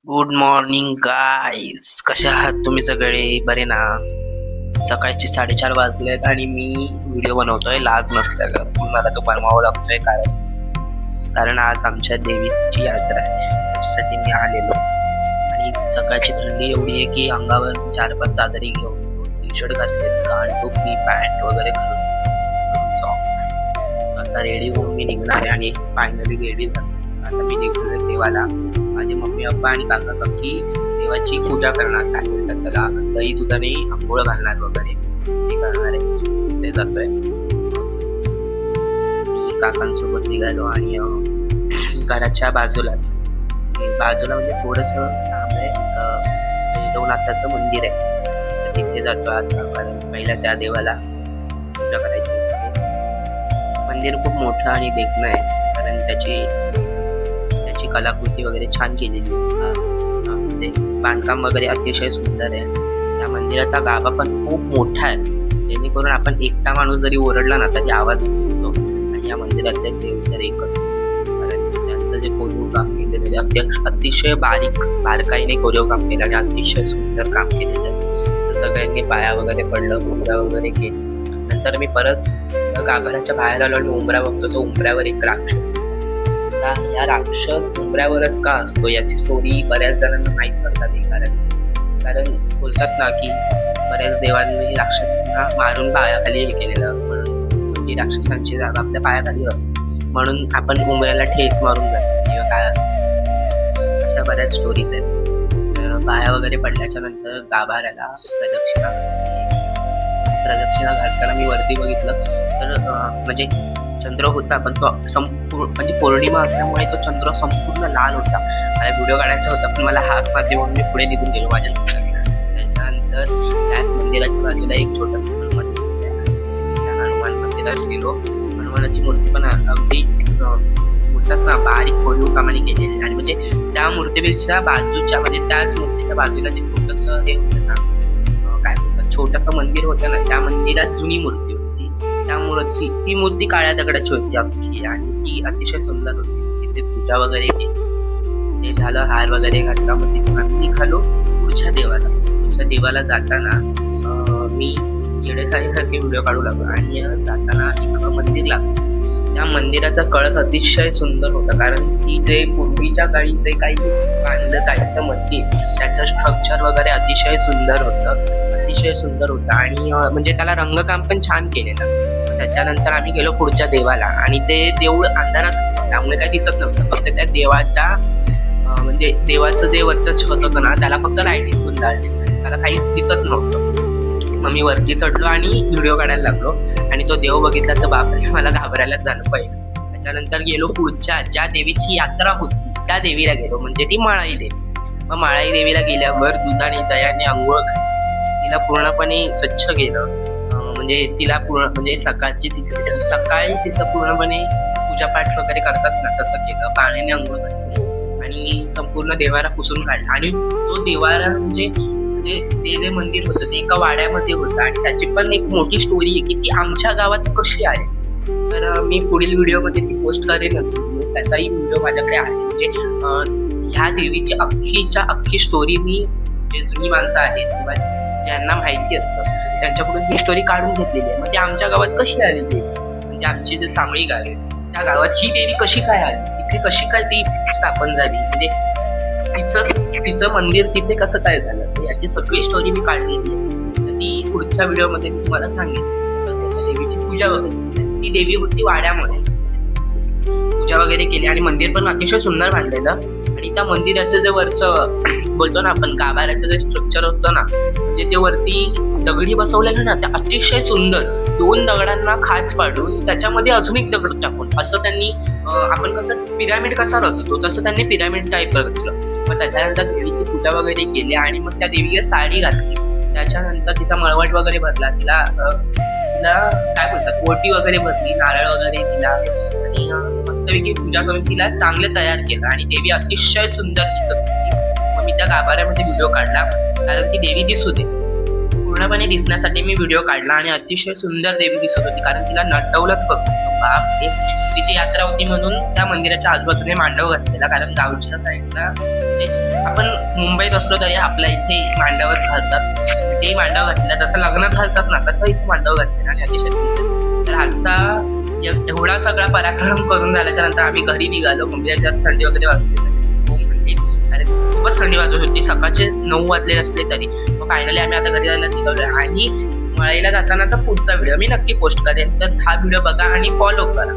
Good morning guys, कसे आहात तुम्ही सगळे? बरे ना? सकाळचे 4:30 वाजलेत आणि मी व्हिडिओ बनवतोय लाज नसल्यानं. मला तो बनवावा लागतोय कारण कारण आज आमच्या देवीची यात्रा आहे, त्याच्यासाठी मी आलेलो. आणि सकाळची थंडी एवढी आहे की अंगावर 4-5 चादरी घेऊन टी शर्ट घातलेत, कान टोपी पॅन्ट वगैरे घालून सॉक्स. आता रेडी होऊन मी निघणार आहे आणि फायनली रेडी झालो. आता मी निघतोय देवाला. माझे मम्मी पप्पा आणि काका काकी देवाची पूजा करणार, काय बोलतात त्याला, दही दुधाने आंघोळ घालणार वगैरे ते करणार आहे. तिथे जातोय. मी काकांसोबत निघालो आणि घराच्या बाजूला म्हणजे थोडस लांब आहे भैरवनाथाचं मंदिर आहे, तर तिथे जातो आता. कारण पहिल्या त्या देवाला पूजा करायची असते. मंदिर खूप मोठं आणि देखणं आहे, कारण त्याची कलाकृती वगैरे छान केलेली, म्हणजे बांधकाम वगैरे अतिशय सुंदर आहे. त्या मंदिराचा गाभा पण खूप मोठा आहे, जेणेकरून आपण एकटा माणूस जरी ओरडला ना तरी आवाज होतो. आणि या मंदिरातले देव तर एकच, कारण त्यांचं जे कोरीव काम केलेलं आहे अतिशय बारकाईने कोरीव काम केलं आणि अतिशय सुंदर काम केलेलं आहे. तर सगळ्यांनी पाया वगैरे पडलं, पूजा वगैरे केली. नंतर मी परत गाभाऱ्याच्या बाहेर आलो आणि उंबरा बघतो. तो उंबऱ्यावर एक राक्षस. या राक्षस उंबऱ्यावरच का असतो याची स्टोरी बऱ्याच जणांना माहीत नसावी, कारण बोलतात ना की बऱ्याच देवांनी राक्षसांना मारून पायाखाली हे केलेलं, म्हणून म्हणजे राक्षसांची जागा आपल्या पायाखाली असते, म्हणून आपण उंबऱ्याला ठेच मारून जातो किंवा काय असतं. अशा बऱ्याच स्टोरीज आहेत. पाया वगैरे पडल्याच्या नंतर गाभाऱ्याला प्रदक्षिणा घालताना मी वरती बघितलं तर म्हणजे चंद्र होता, पण तो म्हणजे पौर्णिमा असल्यामुळे तो चंद्र संपूर्ण लाल होता. मला व्हिडिओ काढायचा होता, पण मला हात मारली म्हणून मी पुढे निघून गेलो माझ्या लक्षात. त्याच्यानंतर त्याच मंदिराच्या बाजूला एक छोटंसं हनुमान मंदिर आहे. त्या हनुमान मंदिरात गेलो. हनुमानाची मूर्ती पण अगदी बोलतात ना बारीक कोरीव कामाने केलेली, आणि म्हणजे त्या मूर्तीपेक्षा बाजूच्या म्हणजे त्याच मूर्तीच्या बाजूला जे छोटंसं हे होतं ना, काय म्हणतात, छोटंसं मंदिर होतं ना, त्या मंदिरात जुनी मूर्ती होती. त्यामुळे ती मूर्ती काळ्या दगडाची होती अख्खी, आणि ती अतिशय सुंदर होती. तिथे पूजा वगैरे केली, ते झालं, हार वगैरे घातला. मग तिथून आम्ही निघालो पुढच्या देवाला जाताना मी येडेसारखे व्हिडिओ काढू लागलो. आणि जाताना एक मंदिर लागलं. त्या मंदिराचा कळस अतिशय सुंदर होता, कारण ती जे पूर्वीच्या काळी जे काही बांधलं जायचं मंदिर, त्याचं स्ट्रक्चर वगैरे अतिशय सुंदर होतं आणि म्हणजे त्याला रंगकाम पण छान केलेलं. त्याच्यानंतर आम्ही गेलो पुढच्या देवाला, आणि ते देऊळ अंधारात होतं, त्यामुळे काही दिसत नव्हतं. फक्त त्या देवाच्या म्हणजे देवाचं जे वरचं छत होतं ना, त्याला फक्त लाईटिंग गुंडाळली, त्याला काहीच दिसत नव्हतं. मग मी वरती चढलो आणि व्हिडिओ काढायला लागलो, आणि तो देव बघितला तर बापरे, मला घाबरायलाच झालं पहिलं. त्याच्यानंतर गेलो पुढच्या ज्या देवीची यात्रा होती त्या देवीला गेलो, म्हणजे ती माळाई देवी. मग माळाई देवीला गेल्यावर दुधाने दयाने आंघोळ घातली, तिला पूर्णपणे स्वच्छ केलं. म्हणजे तिला म्हणजे सकाळी तिचं पूर्णपणे पूजापाठ वगैरे करतात ना, तसं केलं. पाण्याने अंघोळ घातली आणि संपूर्ण देवारा पुसून काढला. आणि तो देवारा म्हणजे ते जे मंदिर होतं ते एका वाड्यामध्ये होतं, आणि त्याची पण एक मोठी स्टोरी आहे की ती आमच्या गावात कशी आली. तर मी पुढील व्हिडिओमध्ये ती पोस्ट करेनच, त्याचाही व्हिडिओ माझ्याकडे आहे. म्हणजे ह्या देवीची अख्खी स्टोरी मी जे जुनी माणसं आहेत किंवा ज्यांना माहिती असतं त्यांच्याकडून ही स्टोरी काढून घेतलेली आहे. मग ती आमच्या गावात कशी आली देवी, म्हणजे आमची जे चांगली गाव आहे त्या गावात ही देवी कशी काय आली, तिथे कशी काय ती स्थापन झाली, म्हणजे तिचं मंदिर तिथे कसं काय झालं, याची सगळी स्टोरी मी काढलेली आहे. तर ती पुढच्या व्हिडिओमध्ये मी तुम्हाला सांगेन. देवीची पूजा वगैरे, ती देवी होती वाड्यामध्ये, पूजा वगैरे केली आणि मंदिर पण अतिशय सुंदर बांधलेलं. आणि त्या मंदिराचं जे वरचं बोलतो ना आपण गाभाऱ्याचं जे स्ट्रक्चर असतं ना, म्हणजे ते वरती दगडी बसवलेलं ना, ते अतिशय सुंदर. 2 दगडांना खाच पाडून त्याच्यामध्ये अजून एक दगड टाकून असं त्यांनी आपण कसं पिरामिड कसा रचतो तसं त्यांनी पिरामिड टाईप रचलं. मग त्याच्यानंतर देवीची पूजा वगैरे केली आणि मग त्या देवीला साडी घातली. त्याच्यानंतर तिचा मळवट वगैरे भरला, तिला काय बोलतात ओटी वगैरे भरली, नारळ वगैरे दिला, आणि मस्तपैकी पूजा करून तिला चांगलं तयार केलं. आणि देवी अतिशय सुंदर दिसत होती. मग मी त्या गाभाऱ्यामध्ये व्हिडिओ काढला, कारण ती देवी दिसू दे पूर्णपणे दिसण्यासाठी मी व्हिडिओ काढला. आणि अतिशय सुंदर देवी दिसत होती, कारण तिला नटवलंच कसं बाप रे. तिची यात्रा होती म्हणून त्या मंदिराच्या आजूबाजूने मांडव घातलेला, कारण गावच्या साईडला म्हणजे आपण मुंबईत असलो तरी आपल्या इथे मांडवच घालतात. ते मांडव घातलेला जसं लग्नात घालतात ना तसं इथे मांडव घातलेला आणि अतिशय सुंदर. तर आजचा एवढा सगळा पराक्रम करून झाल्याच्या नंतर आम्ही घरी निघालो. मंदिराच्या थंडी वगैरे वाजली अरे खूपच थंडी वाजत होती, सकाळचे 9 वाजले असले तरी. मग फायनली आम्ही आता घरी जायला निघालो आणि मळईला जातानाचा पुढचा व्हिडिओ मी नक्की पोस्ट करेन, तर हा व्हिडिओ बघा आणि फॉलो करा.